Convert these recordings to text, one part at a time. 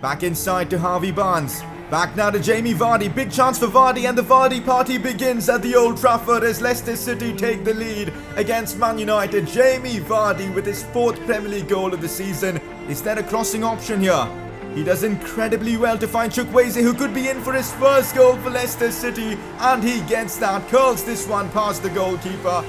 Back inside to Harvey Barnes. Back now to Jamie Vardy. Big chance for Vardy, and the Vardy party begins at the Old Trafford as Leicester City take the lead against Man United. Jamie Vardy with his 4th Premier League goal of the season. Is there a crossing option here? He does incredibly well to find Chukwueze, who could be in for his first goal for Leicester City, and he gets that, curls this one past the goalkeeper.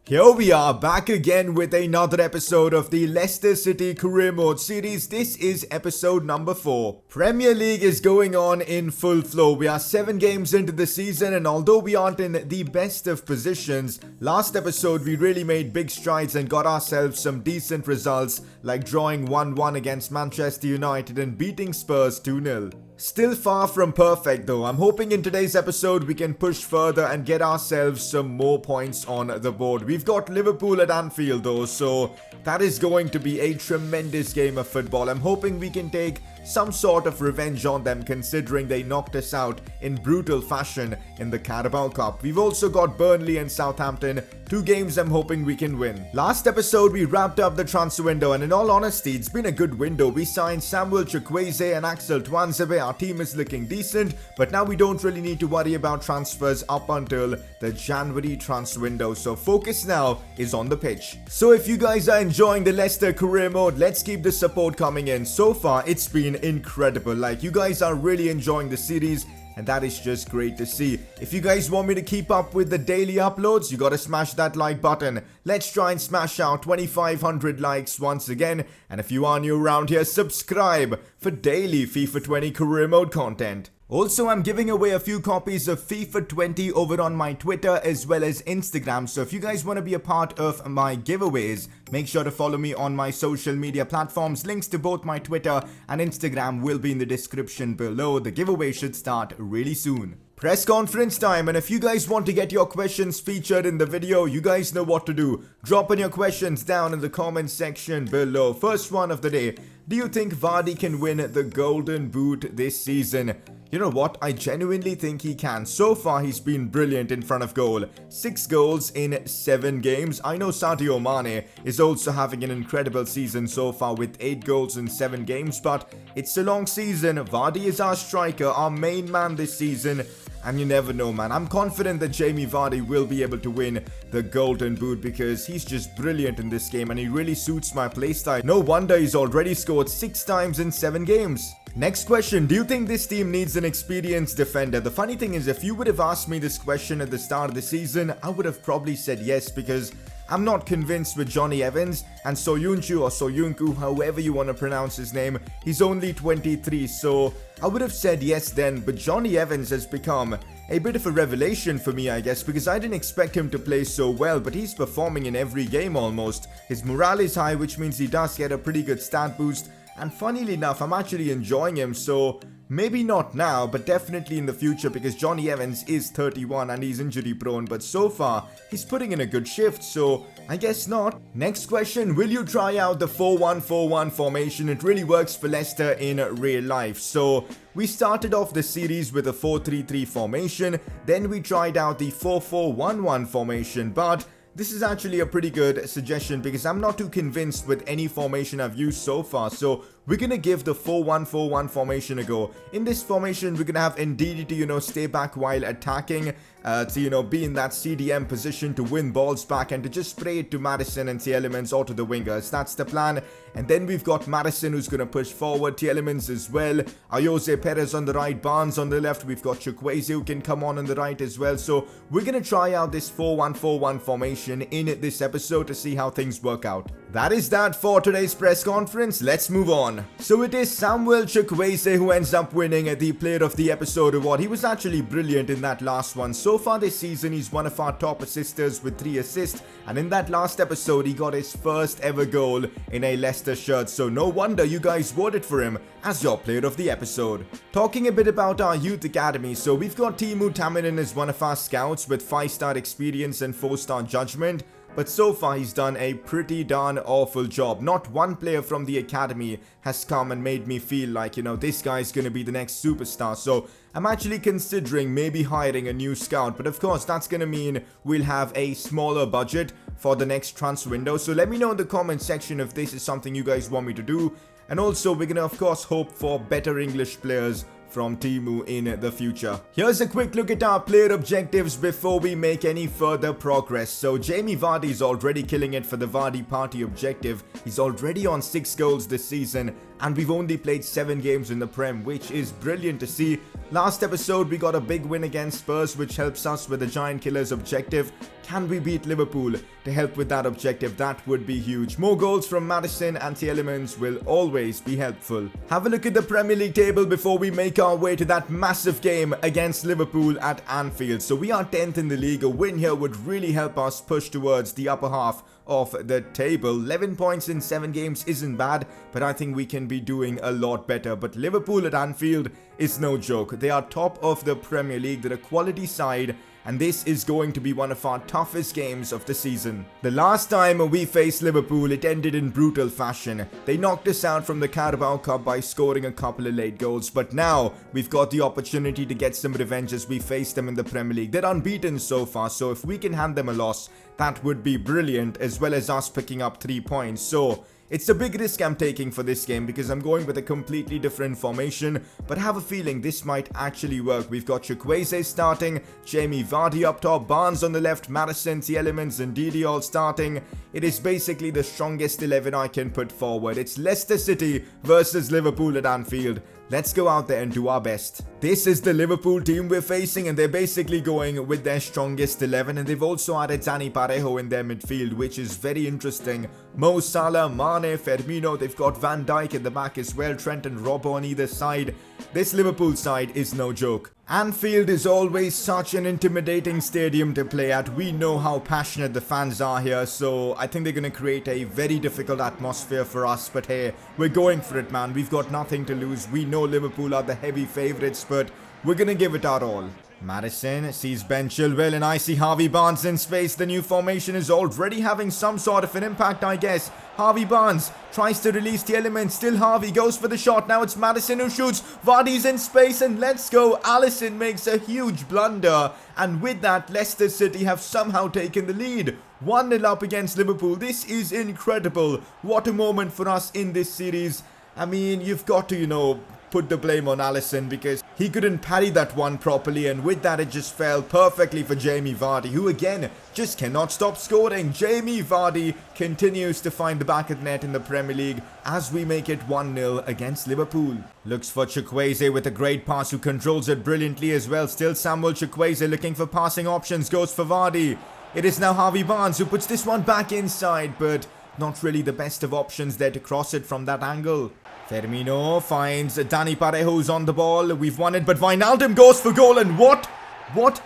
Here we are back again with another episode of the Leicester City Career Mode series. This is episode number 4. Premier League is going on in full flow. We are 7 games into the season, and although we aren't in the best of positions, last episode we really made big strides and got ourselves some decent results, like drawing 1-1 against Manchester United and beating Spurs 2-0. Still far from perfect though. I'm hoping in today's episode we can push further and get ourselves some more points on the board. We've got Liverpool at Anfield though, so that is going to be a tremendous game of football. I'm hoping we can take some sort of revenge on them, considering they knocked us out in brutal fashion in the Carabao Cup. We've also got Burnley and Southampton, 2 games I'm hoping we can win. Last episode we wrapped up the transfer window, and in all honesty it's been a good window. We signed Samuel Chukwueze and Axel Tuanzebe. Our team is looking decent, but now we don't really need to worry about transfers up until the January transfer window, so focus now is on the pitch. So if you guys are enjoying the Leicester Career Mode, let's keep the support coming in. So far it's been incredible. Like, you guys are really enjoying the series, and that is just great to see. If you guys want me to keep up with the daily uploads, you gotta smash that like button. Let's try and smash out 2,500 likes once again. And if you are new around here, subscribe for daily FIFA 20 Career Mode content. Also, I'm giving away a few copies of FIFA 20 over on my Twitter as well as Instagram. So if you guys want to be a part of my giveaways, make sure to follow me on my social media platforms. Links to both my Twitter and Instagram will be in the description below. The giveaway should start really soon. Press conference time, and if you guys want to get your questions featured in the video, you guys know what to do. Drop in your questions down in the comment section below. First one of the day: do you think Vardy can win the Golden Boot this season? You know what? I genuinely think he can. So far, he's been brilliant in front of goal. 6 goals in 7 games. I know Sadio Mane is also having an incredible season so far with 8 goals in 7 games, but it's a long season. Vardy is our striker, our main man this season. And you never know, man. I'm confident that Jamie Vardy will be able to win the Golden Boot because he's just brilliant in this game and he really suits my playstyle. No wonder he's already scored 6 times in 7 games. Next question: do you think this team needs an experienced defender? The funny thing is, if you would have asked me this question at the start of the season, I would have probably said yes, because I'm not convinced with Johnny Evans, and Soyuncu or Soyuncu, however you want to pronounce his name, he's only 23, so I would have said yes then. But Johnny Evans has become a bit of a revelation for me, I guess, because I didn't expect him to play so well, but he's performing in every game almost. His morale is high, which means he does get a pretty good stat boost, and funnily enough, I'm actually enjoying him, so maybe not now, but definitely in the future, because Johnny Evans is 31 and he's injury prone, but so far he's putting in a good shift, so I guess not. Next question: will you try out the 4-1-4-1 formation? It really works for Leicester in real life. So we started off the series with a 4-3-3 formation, then we tried out the 4-4-1-1 formation, but this is actually a pretty good suggestion because I'm not too convinced with any formation I've used so far. So we're going to give the 4-1-4-1 formation a go. In this formation, we're going to have Ndidi to, stay back while attacking, to, be in that CDM position to win balls back and to just spray it to Maddison and Tielemans or to the wingers. That's the plan. And then we've got Maddison who's going to push forward, Tielemans as well, Ayose Perez on the right, Barnes on the left. We've got Chukwueze who can come on the right as well. So we're going to try out this 4-1-4-1 formation in this episode to see how things work out. That is that for today's press conference. Let's move on. So it is Samuel Chukwueze who ends up winning the Player of the Episode award. He was actually brilliant in that last one. So far this season, he's one of our top assisters with 3 assists. And in that last episode, he got his first ever goal in a Leicester shirt. So no wonder you guys voted for him as your Player of the Episode. Talking a bit about our youth academy. So we've got Timu Taminen as one of our scouts with 5-star experience and 4-star judgment. but so far he's done a pretty darn awful job. Not one player from the academy has come and made me feel like, this guy's gonna be the next superstar. So I'm actually considering maybe hiring a new scout, but of course that's gonna mean we'll have a smaller budget for the next transfer window. So let me know in the comment section if this is something you guys want me to do. And also we're gonna of course hope for better English players from Timu in the future. Here's a quick look at our player objectives before we make any further progress. So Jamie Vardy is already killing it for the Vardy party objective. He's already on 6 goals this season, and we've only played 7 games in the Prem, which is brilliant to see. Last episode we got a big win against Spurs, which helps us with the Giant Killers objective. Can we beat Liverpool to help with that objective? That would be huge. More goals from Maddison and Tielemans will always be helpful. Have a look at the Premier League table before we make our way to that massive game against Liverpool at Anfield. So we are 10th in the league. A win here would really help us push towards the upper half of the table. 11 points in 7 games isn't bad, but I think we can be doing a lot better. But Liverpool at Anfield is no joke. They are top of the Premier League. They're a quality side, and this is going to be one of our toughest games of the season. The last time we faced Liverpool, it ended in brutal fashion. They knocked us out from the Carabao Cup by scoring a couple of late goals, but now we've got the opportunity to get some revenge as we face them in the Premier League. They're unbeaten so far, so if we can hand them a loss, that would be brilliant, as well as us picking up 3 points. So it's a big risk I'm taking for this game because I'm going with a completely different formation, but I have a feeling this might actually work. We've got Chukwueze starting, Jamie Vardy up top, Barnes on the left, Maddison, Tielemans and Didi all starting. It is basically the strongest 11 I can put forward. It's Leicester City versus Liverpool at Anfield. Let's go out there and do our best. This is the Liverpool team we're facing, and they're basically going with their strongest 11, and they've also added Dani Parejo in their midfield, which is very interesting. Mo Salah, Mane, Firmino, they've got Van Dijk in the back as well, Trent and Robbo on either side. This Liverpool side is no joke. Anfield is always such an intimidating stadium to play at. We know how passionate the fans are here, so I think they're going to create a very difficult atmosphere for us. But hey, we're going for it, man. We've got nothing to lose. We know Liverpool are the heavy favourites, but we're going to give it our all. Maddison sees Ben Chilwell, and I see Harvey Barnes in space. The new formation is already having some sort of an impact, I guess. Harvey Barnes tries to release the element. Still Harvey goes for the shot. Now it's Maddison who shoots. Vardy's in space, and let's go. Alisson makes a huge blunder, and with that, Leicester City have somehow taken the lead. 1-0 up against Liverpool. This is incredible. What a moment for us in this series. I mean, you've got to, put the blame on Alisson because he couldn't parry that one properly, and with that it just fell perfectly for Jamie Vardy, who again just cannot stop scoring. Jamie Vardy continues to find the back of the net in the Premier League as we make it 1-0 against Liverpool. Looks for Chukwueze with a great pass, who controls it brilliantly as well. Still Samuel Chukwueze looking for passing options, goes for Vardy. It is now Harvey Barnes who puts this one back inside, but not really the best of options there to cross it from that angle. Firmino finds Dani Parejo, who's on the ball. We've won it, but Wijnaldum goes for goal, and what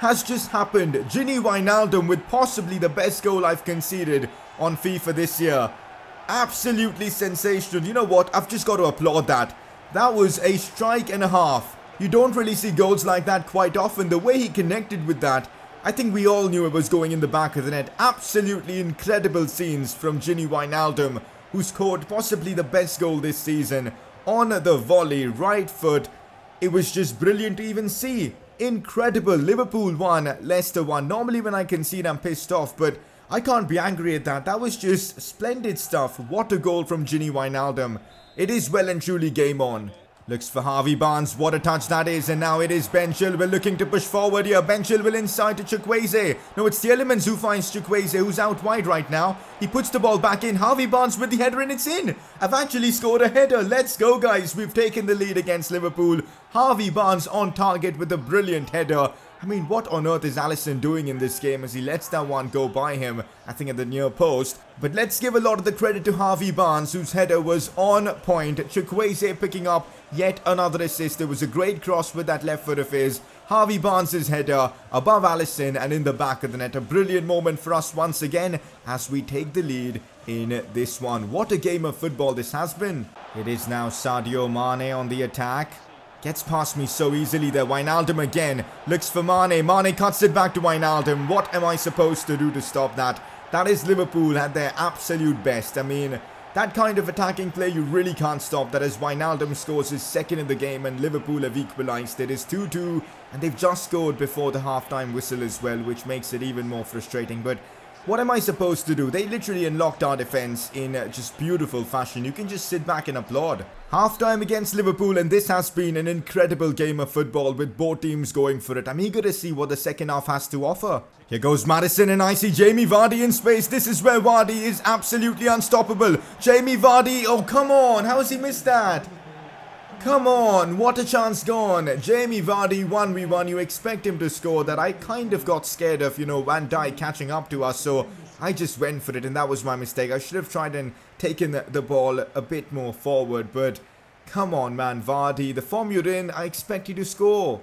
has just happened? Gini Wijnaldum with possibly the best goal I've conceded on FIFA this year. Absolutely sensational. You know what? I've just got to applaud that. That was a strike and a half. You don't really see goals like that quite often. The way he connected with that, I think we all knew it was going in the back of the net. Absolutely incredible scenes from Gini Wijnaldum, who scored possibly the best goal this season on the volley, right foot. It was just brilliant to even see. Incredible. Liverpool won, Leicester won. Normally when I concede I'm pissed off, but I can't be angry at that. That was just splendid stuff. What a goal from Gini Wijnaldum. It is well and truly game on. Looks for Harvey Barnes. What a touch that is. And now it is Ben Chilwell looking to push forward here. Ben Chilwell inside to Chukwueze. No, it's Tielemans who finds Chukwueze, who's out wide right now. He puts the ball back in. Harvey Barnes with the header, and it's in. I've actually scored a header. Let's go, guys. We've taken the lead against Liverpool. Harvey Barnes on target with a brilliant header. I mean, what on earth is Alisson doing in this game as he lets that one go by him, I think at the near post. But let's give a lot of the credit to Harvey Barnes, whose header was on point. Chukwueze picking up yet another assist. It was a great cross with that left foot of his. Harvey Barnes' header above Alisson and in the back of the net. A brilliant moment for us once again as we take the lead in this one. What a game of football this has been. It is now Sadio Mane on the attack. Gets past me so easily there. Wijnaldum again. Looks for Mane. Mane cuts it back to Wijnaldum. What am I supposed to do to stop that? That is Liverpool at their absolute best. I mean, that kind of attacking play you really can't stop. That is Wijnaldum scores his second in the game and Liverpool have equalised. It is 2-2 and they've just scored before the half-time whistle as well, which makes it even more frustrating. But what am I supposed to do? They literally unlocked our defense in just beautiful fashion. You can just sit back and applaud. Half-time against Liverpool, and this has been an incredible game of football with both teams going for it. I'm eager to see what the second half has to offer. Here goes Maddison, and I see Jamie Vardy in space. This is where Vardy is absolutely unstoppable. Jamie Vardy, oh come on, how has he missed that? Come on, what a chance gone. Jamie Vardy 1v1, you expect him to score that. I kind of got scared of, Van Dijk catching up to us, so I just went for it and that was my mistake. I should have tried and taken the ball a bit more forward, but come on man, Vardy, the form you're in, I expect you to score.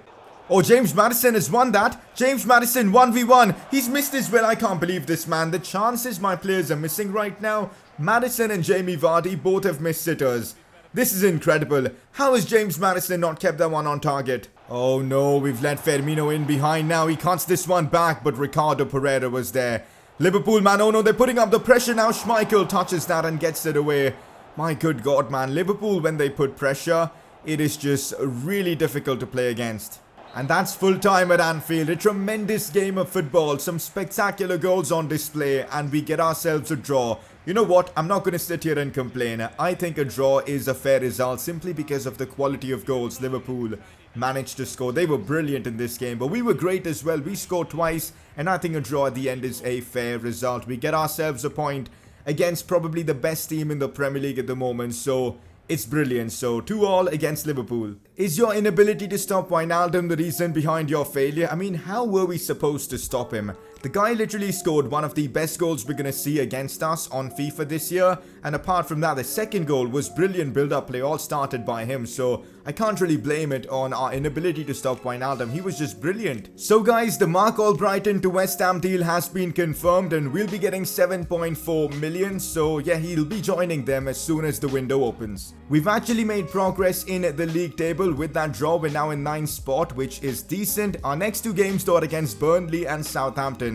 Oh, James Maddison has won that. James Maddison 1v1. He's missed as well. I can't believe this, man. The chances my players are missing right now. Maddison and Jamie Vardy both have missed sitters. This is incredible. How has James Maddison not kept that one on target? Oh no, we've let Firmino in behind now. He cuts this one back, but Ricardo Pereira was there. Liverpool, man, oh no, they're putting up the pressure now. Schmeichel touches that and gets it away. My good God, man. Liverpool, when they put pressure, it is just really difficult to play against. And that's full time at Anfield. A tremendous game of football. Some spectacular goals on display. And we get ourselves a draw. You know what? I'm not going to sit here and complain. I think a draw is a fair result simply because of the quality of goals Liverpool managed to score. They were brilliant in this game. But we were great as well. We scored twice. And I think a draw at the end is a fair result. We get ourselves a point against probably the best team in the Premier League at the moment. So it's brilliant. So 2-2 against Liverpool. Is your inability to stop Wijnaldum the reason behind your failure? I mean, how were we supposed to stop him? The guy literally scored one of the best goals we're going to see against us on FIFA this year. And apart from that, the second goal was brilliant build-up play, all started by him. So I can't really blame it on our inability to stop Wijnaldum. He was just brilliant. So guys, the Mark Albrighton to West Ham deal has been confirmed and we'll be getting 7.4 million. So yeah, he'll be joining them as soon as the window opens. We've actually made progress in the league table with that draw. We're now in 9th spot, which is decent. Our next two games though are against Burnley and Southampton.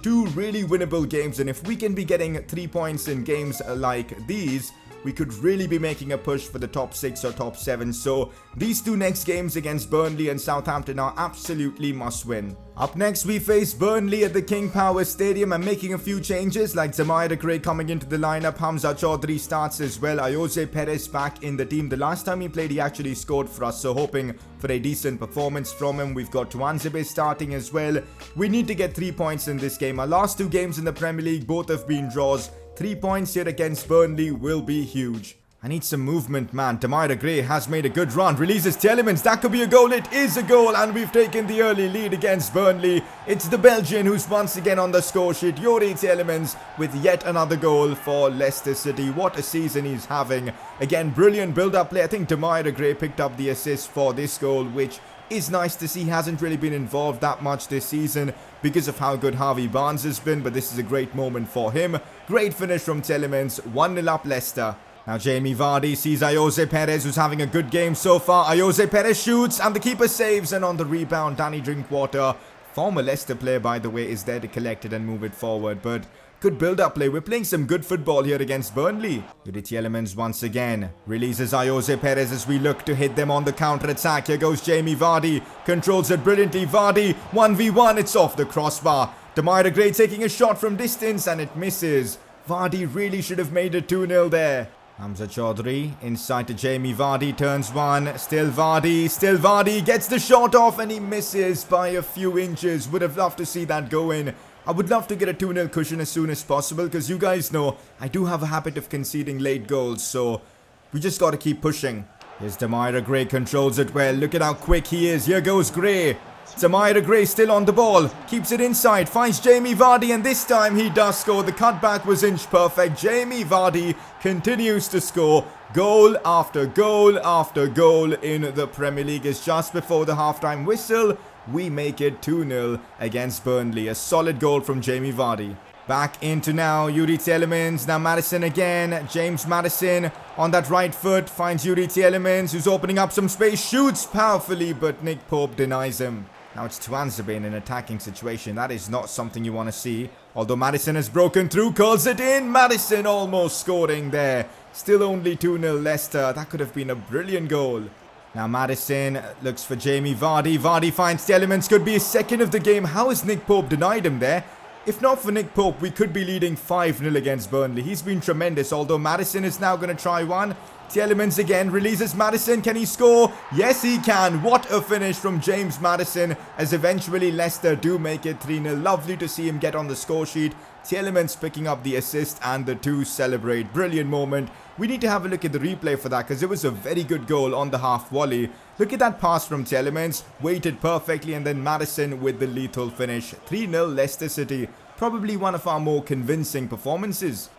Two really winnable games, and if we can be getting 3 points in games like these, we could really be making a push for the top 6 or top 7. So these two next games against Burnley and Southampton are absolutely must win. Up next, we face Burnley at the King Power Stadium. I'm making a few changes like Zamira Gray coming into the lineup. Hamza Chaudhry starts as well. Ayoze Perez back in the team. The last time he played, he actually scored for us. So hoping for a decent performance from him. We've got Tuanzebe starting as well. We need to get 3 points in this game. Our last two games in the Premier League, both have been draws. 3 points here against Burnley will be huge. I need some movement, man. Zamira Gray has made a good run. Releases Tielemans. That could be a goal. It is a goal. And we've taken the early lead against Burnley. It's the Belgian who's once again on the score sheet. Yuri Tielemans with yet another goal for Leicester City. What a season he's having. Again, brilliant build-up play. I think Zamira Gray picked up the assist for this goal, which is nice to see. He hasn't really been involved that much this season because of how good Harvey Barnes has been. But this is a great moment for him. Great finish from Tielemans. 1-0 up Leicester. Now Jamie Vardy sees Ayoze Perez, who's having a good game so far. Ayoze Perez shoots and the keeper saves, and on the rebound, Danny Drinkwater, former Leicester player by the way, is there to collect it and move it forward. But good build-up play. We're playing some good football here against Burnley. Yuri Tielemans once again releases Ayoze Perez as we look to hit them on the counter-attack. Here goes Jamie Vardy. Controls it brilliantly. Vardy 1v1. It's off the crossbar. Zamira Gray taking a shot from distance and it misses. Vardy really should have made it 2-0 there. Hamza Chaudhry inside to Jamie Vardy, turns one, still Vardy, gets the shot off and he misses by a few inches. Would have loved to see that go in. I would love to get a 2-0 cushion as soon as possible because you guys know I do have a habit of conceding late goals, so we just got to keep pushing. Here's Zamira Gray, controls it well. Look at how quick he is. Here goes Gray. Zamira Gray still on the ball, keeps it inside, finds Jamie Vardy, and this time he does score. The cutback was inch perfect. Jamie Vardy continues to score goal after goal after goal in the Premier League. It's just before the halftime whistle. We make it 2-0 against Burnley. A solid goal from Jamie Vardy. Back into now Yuri Tielemans. Now Maddison again. James Maddison on that right foot finds Yuri Tielemans, who's opening up some space. Shoots powerfully, but Nick Pope denies him. Now it's Tuanzebe in an attacking situation. That is not something you want to see. Although Maddison has broken through, curls it in. Maddison almost scoring there. Still only 2-0 Leicester. That could have been a brilliant goal. Now Maddison looks for Jamie Vardy. Vardy finds Tielemans. Could be his second of the game. How has Nick Pope denied him there? If not for Nick Pope, we could be leading 5-0 against Burnley. He's been tremendous, although Maddison is now going to try one. Tielemans again, releases Maddison. Can he score? Yes, he can. What a finish from James Maddison, as eventually Leicester do make it 3-0. Lovely to see him get on the score sheet. Tielemans picking up the assist and the two celebrate. Brilliant moment. We need to have a look at the replay for that because it was a very good goal on the half volley. Look at that pass from Tielemans. Waited perfectly, and then Maddison with the lethal finish. 3-0 Leicester City. Probably one of our more convincing performances.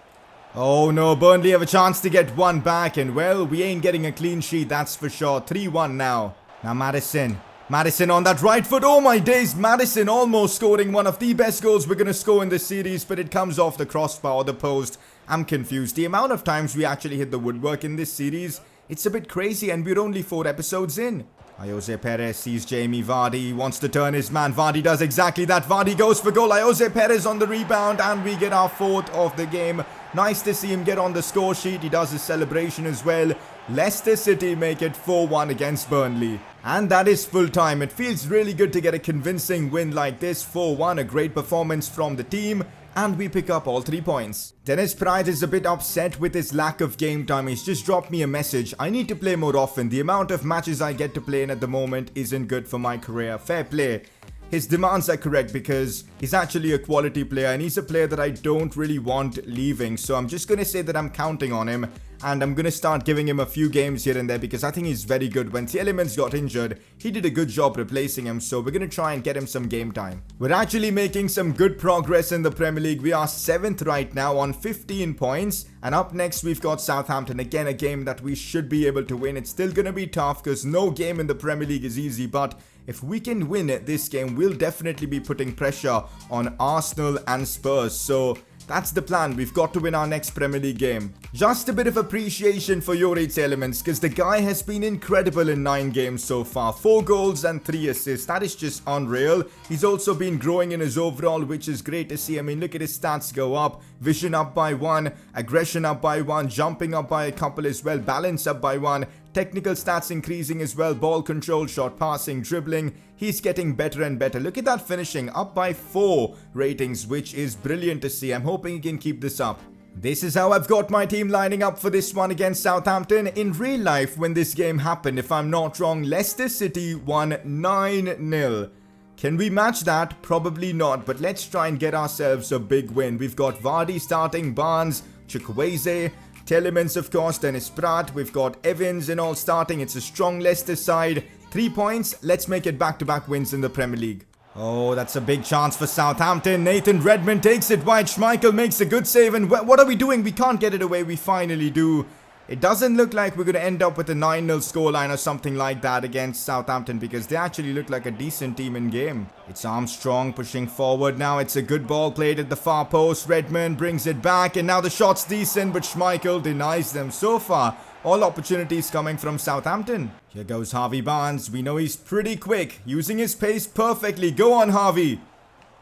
Oh no, Burnley have a chance to get one back, and well, we ain't getting a clean sheet, that's for sure. 3-1 now. Now Maddison. Maddison on that right foot. Oh my days, Maddison almost scoring one of the best goals we're going to score in this series, but it comes off the crossbar or the post. I'm confused. The amount of times we actually hit the woodwork in this series, it's a bit crazy, and we're only 4 episodes in. Ayoze Perez sees Jamie Vardy. He wants to turn his man. Vardy does exactly that. Vardy goes for goal. Ayoze Perez on the rebound, and we get our 4th of the game. Nice to see him get on the score sheet. He does his celebration as well. Leicester City make it 4-1 against Burnley. And that is full time. It feels really good to get a convincing win like this. 4-1, a great performance from the team. And we pick up all 3 points. Dennis Pride is a bit upset with his lack of game time. He's just dropped me a message. I need to play more often. The amount of matches I get to play in at the moment isn't good for my career. Fair play. His demands are correct because he's actually a quality player and he's a player that I don't really want leaving. So I'm just going to say that I'm counting on him and I'm going to start giving him a few games here and there because I think he's very good. When Tielemans got injured, he did a good job replacing him. So we're going to try and get him some game time. We're actually making some good progress in the Premier League. We are 7th right now on 15 points. And up next, we've got Southampton. Again, a game that we should be able to win. It's still going to be tough because no game in the Premier League is easy. But if we can win this game, we'll definitely be putting pressure on Arsenal and Spurs. So that's the plan. We've got to win our next Premier League game. Just a bit of appreciation for Youri Tielemans because the guy has been incredible in 9 games so far. 4 goals and 3 assists. That is just unreal. He's also been growing in his overall, which is great to see. I mean, look at his stats go up. Vision up by 1. Aggression up by 1. Jumping up by a couple as well. Balance up by 1. Technical stats increasing as well. Ball control, shot passing, dribbling. He's getting better and better. Look at that finishing. Up by 4 ratings, which is brilliant to see. I'm hoping he can keep this up. This is how I've got my team lining up for this one against Southampton. In real life, when this game happened, if I'm not wrong, Leicester City won 9-0. Can we match that? Probably not, but let's try and get ourselves a big win. We've got Vardy starting, Barnes, Chukwueze, Tielemans, of course, Dennis Pratt. We've got Evans and all starting. It's a strong Leicester side. 3 points. Let's make it back-to-back wins in the Premier League. Oh, that's a big chance for Southampton. Nathan Redmond takes it wide. Schmeichel makes a good save. And what are we doing? We can't get it away. We finally do. It doesn't look like we're going to end up with a 9-0 scoreline or something like that against Southampton because they actually look like a decent team in game. It's Armstrong pushing forward now. It's a good ball played at the far post. Redmond brings it back and now the shot's decent, but Schmeichel denies them. So far, all opportunities coming from Southampton. Here goes Harvey Barnes. We know he's pretty quick, using his pace perfectly. Go on, Harvey.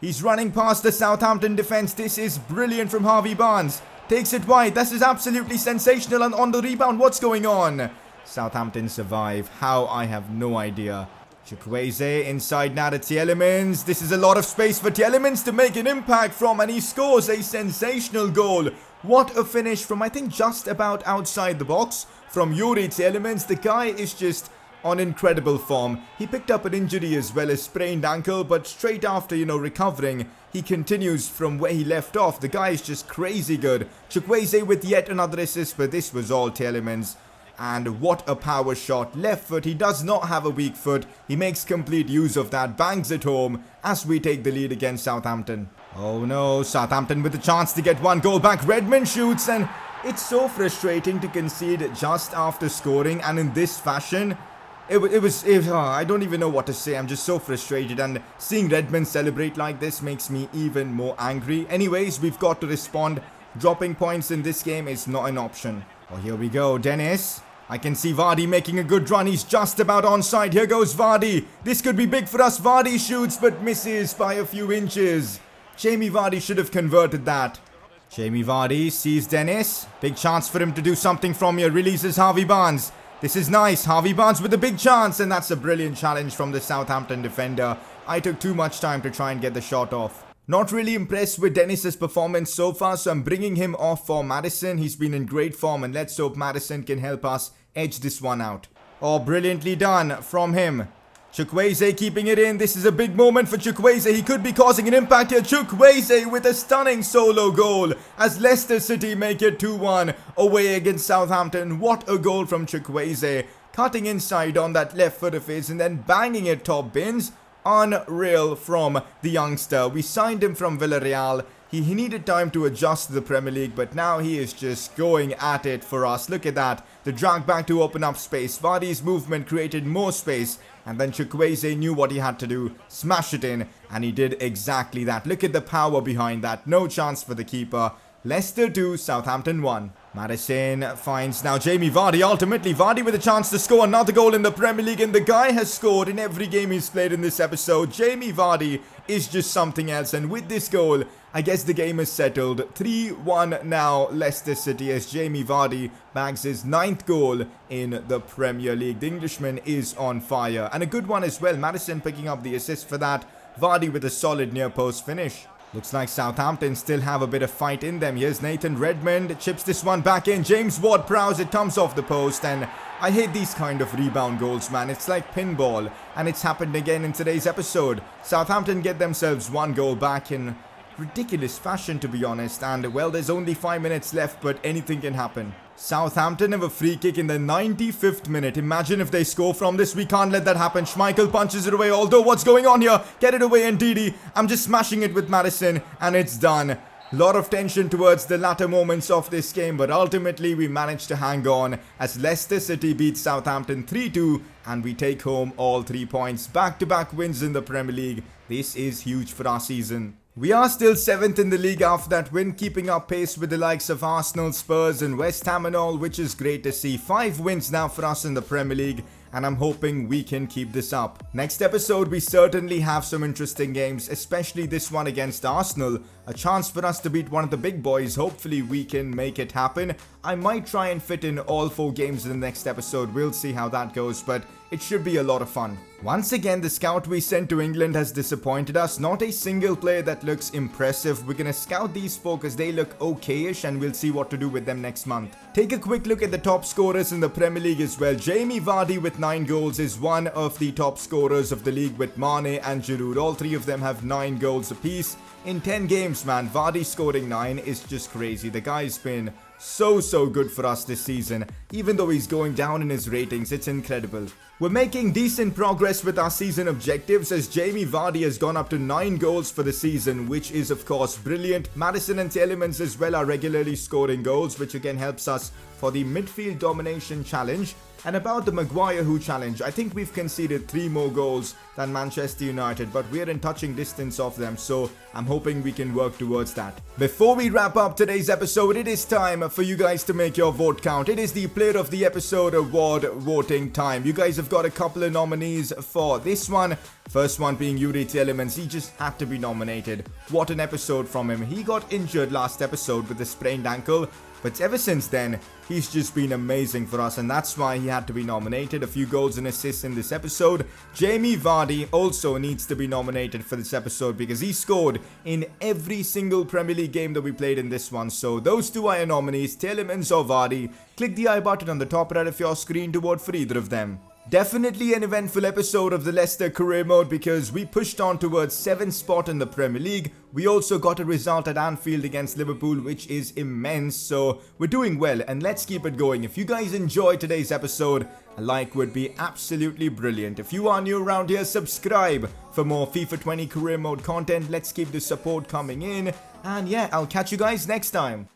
He's running past the Southampton defense. This is brilliant from Harvey Barnes. Takes it wide. This is absolutely sensational. And on the rebound, what's going on? Southampton survive. How? I have no idea. Chukwueze inside now to Tielemans. This is a lot of space for Tielemans to make an impact from. And he scores a sensational goal. What a finish from, I think, just about outside the box from Youri Tielemans. The guy is just on incredible form. He picked up an injury as well as sprained ankle, but straight after, recovering, he continues from where he left off. The guy is just crazy good. Chukwueze with yet another assist, but this was all Tielemans. And what a power shot. Left foot, he does not have a weak foot. He makes complete use of that, bangs it home as we take the lead against Southampton. Oh no, Southampton with a chance to get 1 goal back. Redmond shoots and it's so frustrating to concede just after scoring and in this fashion. I don't even know what to say. I'm just so frustrated, and seeing Redmond celebrate like this makes me even more angry. Anyways, we've got to respond. Dropping points in this game is not an option. Oh, here we go. Dennis. I can see Vardy making a good run. He's just about onside. Here goes Vardy. This could be big for us. Vardy shoots but misses by a few inches. Jamie Vardy should have converted that. Jamie Vardy sees Dennis. Big chance for him to do something from here. Releases Harvey Barnes. This is nice. Harvey Barnes with a big chance. And that's a brilliant challenge from the Southampton defender. I took too much time to try and get the shot off. Not really impressed with Dennis's performance so far, so I'm bringing him off for Maddison. He's been in great form and let's hope Maddison can help us edge this one out. Oh, brilliantly done from him. Chukwueze keeping it in. This is a big moment for Chukwueze. He could be causing an impact here. Chukwueze with a stunning solo goal as Leicester City make it 2-1 away against Southampton. What a goal from Chukwueze. Cutting inside on that left foot of his and then banging it top bins. Unreal from the youngster. We signed him from Villarreal. He needed time to adjust to the Premier League, but now he is just going at it for us. Look at that. The drag back to open up space. Vardy's movement created more space. And then Chukwueze knew what he had to do. Smash it in. And he did exactly that. Look at the power behind that. No chance for the keeper. Leicester 2, Southampton 1. Maddison finds now Jamie Vardy. Ultimately, Vardy with a chance to score another goal in the Premier League. And the guy has scored in every game he's played in this episode. Jamie Vardy is just something else. And with this goal, I guess the game is settled. 3-1 now, Leicester City, as Jamie Vardy bags his 9th goal in the Premier League. The Englishman is on fire. And a good one as well. Maddison picking up the assist for that. Vardy with a solid near post finish. Looks like Southampton still have a bit of fight in them. Here's Nathan Redmond. Chips this one back in. James Ward-Prowse. It comes off the post. And I hate these kind of rebound goals, man. It's like pinball. And it's happened again in today's episode. Southampton get themselves 1 goal back in ridiculous fashion, to be honest. And well, there's only 5 minutes left, but anything can happen. Southampton have a free kick in the 95th minute. Imagine if they score from this. We can't let that happen. Schmeichel punches it away. Although, what's going on here? Get it away, Ndidi. I'm just smashing it with Maddison, and it's done. Lot of tension towards the latter moments of this game, but ultimately we managed to hang on as Leicester City beats Southampton 3-2, and we take home all 3 points. Back-to-back wins in the Premier League. This is huge for our season. We are still 7th in the league after that win, keeping up pace with the likes of Arsenal, Spurs and West Ham and all, which is great to see. 5 wins now for us in the Premier League, and I'm hoping we can keep this up. Next episode, we certainly have some interesting games, especially this one against Arsenal. A chance for us to beat one of the big boys. Hopefully we can make it happen. I might try and fit in all 4 games in the next episode. We'll see how that goes, but it should be a lot of fun. Once again, the scout we sent to England has disappointed us. Not a single player that looks impressive. We're gonna scout these 4 because they look okay-ish, and we'll see what to do with them next month. Take a quick look at the top scorers in the Premier League as well. Jamie Vardy with 9 goals is one of the top scorers of the league, with Mane and Giroud. All 3 of them have 9 goals apiece. In 10 games, man, Vardy scoring 9 is just crazy. The guy's been so good for us this season. Even though he's going down in his ratings, it's incredible. We're making decent progress with our season objectives, as Jamie Vardy has gone up to 9 goals for the season, which is of course brilliant. Maddison and Tielemans as well are regularly scoring goals, which again helps us for the midfield domination challenge. And about the Maguire Who challenge, I think we've conceded 3 more goals than Manchester United, but we're in touching distance of them, so I'm hoping we can work towards that. Before we wrap up today's episode, it is time for you guys to make your vote count. It is the Player of the Episode award voting time. You guys have got a couple of nominees for this one. First one being Yuri Tielemans. He just had to be nominated. What an episode from him. He got injured last episode with a sprained ankle, but ever since then, he's just been amazing for us, and that's why he had to be nominated. A few goals and assists in this episode. Jamie Vardy also needs to be nominated for this episode because he scored in every single Premier League game that we played in this one. So those 2 are your nominees, Tielemans or Vardy. Click the I button on the top right of your screen to vote for either of them. Definitely an eventful episode of the Leicester career mode because we pushed on towards 7th spot in the Premier League. We also got a result at Anfield against Liverpool, which is immense, so we're doing well and let's keep it going. If you guys enjoyed today's episode, a like would be absolutely brilliant. If you are new around here, subscribe for more FIFA 20 career mode content. Let's keep the support coming in, and yeah, I'll catch you guys next time.